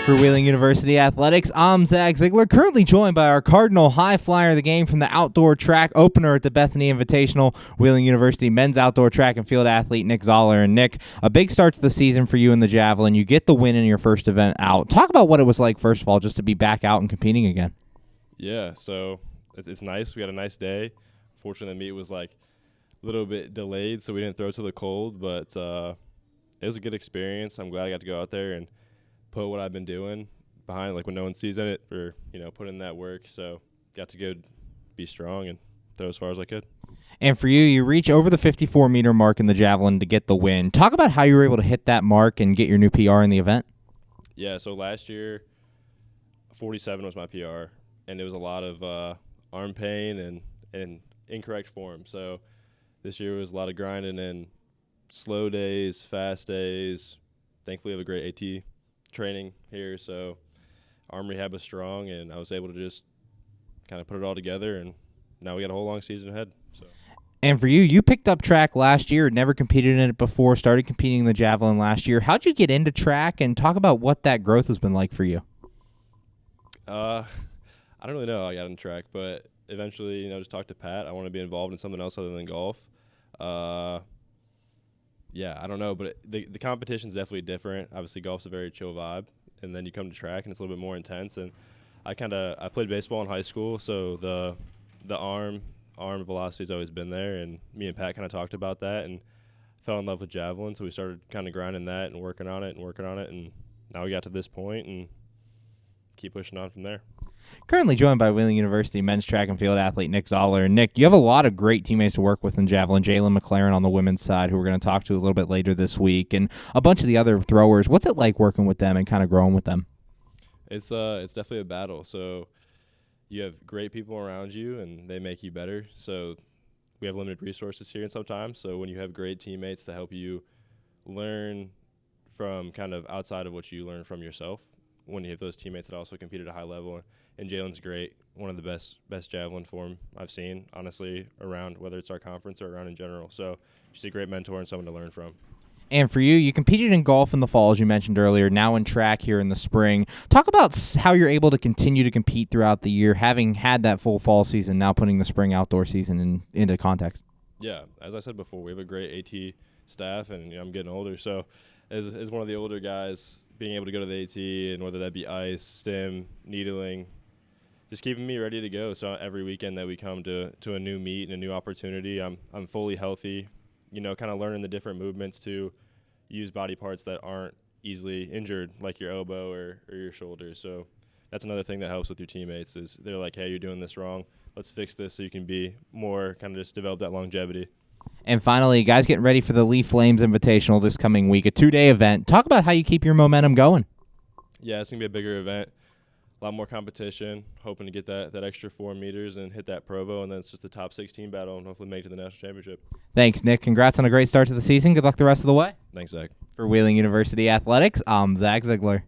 For Wheeling University Athletics, I'm Zach Ziegler, currently joined by our Cardinal High Flyer of the game from the outdoor track opener at the Bethany Invitational, Wheeling University men's outdoor track and field athlete Nick Zaller. And Nick, a big start to the season for you in the Javelin. You get the win in your first event out. Talk about what it was like, first of all, just to be back out and competing again. Yeah, so it's nice. We had a nice day. Fortunately, the meet was like a little bit delayed, so we didn't throw to the cold, but it was a good experience. I'm glad I got to go out there and put what I've been doing behind, like when no one sees it, or put in that work. So got to go be strong and throw as far as I could. And for you, you reach over the 54-meter mark in the Javelin to get the win. Talk about how you were able to hit that mark and get your new PR in the event. Yeah, so last year, 47 was my PR, and it was a lot of arm pain and incorrect form. So this year was a lot of grinding and slow days, fast days. Thankfully, we have a great AT training here, so arm rehab was strong, and I was able to just kind of put it all together, and now we got a whole long season ahead. So. And for you, you picked up track last year, never competed in it before, started competing in the Javelin last year. How'd you get into track, and talk about what that growth has been like for you? I don't really know how I got into track, but eventually, just talked to Pat. I want to be involved in something else other than golf. Yeah, I don't know, but the competition's definitely different. Obviously, golf's a very chill vibe, and then you come to track, and it's a little bit more intense. And I played baseball in high school, so the arm velocity's always been there, and me and Pat kind of talked about that and fell in love with Javelin, so we started kind of grinding that and working on it, and now we got to this point and keep pushing on from there. Currently joined by Wheeling University men's track and field athlete Nick Zaller. And Nick, you have a lot of great teammates to work with in Javelin. Jalen McLaren on the women's side, who we're going to talk to a little bit later this week, and a bunch of the other throwers. What's it like working with them and kind of growing with them? It's definitely a battle. So you have great people around you, and they make you better. So we have limited resources here, and sometimes. So when you have great teammates to help you learn from kind of outside of what you learn from yourself, when you have those teammates that also compete at a high level. And Jalen's great, one of the best Javelin form I've seen, honestly, around, whether it's our conference or around in general. So she's a great mentor and someone to learn from. And for you, you competed in golf in the fall, as you mentioned earlier, now in track here in the spring. Talk about how you're able to continue to compete throughout the year, having had that full fall season, now putting the spring outdoor season into context. Yeah, as I said before, we have a great AT staff, and I'm getting older. So as one of the older guys, being able to go to the AT, and whether that be ice, stim, needling, just keeping me ready to go. So every weekend that we come to a new meet and a new opportunity, I'm fully healthy, kind of learning the different movements to use body parts that aren't easily injured, like your elbow or your shoulder. So that's another thing that helps with your teammates is they're like, hey, you're doing this wrong. Let's fix this so you can be more kind of just develop that longevity. And finally, guys getting ready for the Lee Flames Invitational this coming week, a 2-day event. Talk about how you keep your momentum going. Yeah, it's going to be a bigger event, a lot more competition, hoping to get that extra 4 meters and hit that Provo, and then it's just the top 16 battle and hopefully make it to the national championship. Thanks, Nick. Congrats on a great start to the season. Good luck the rest of the way. Thanks, Zach. For Wheeling University Athletics, I'm Zach Ziegler.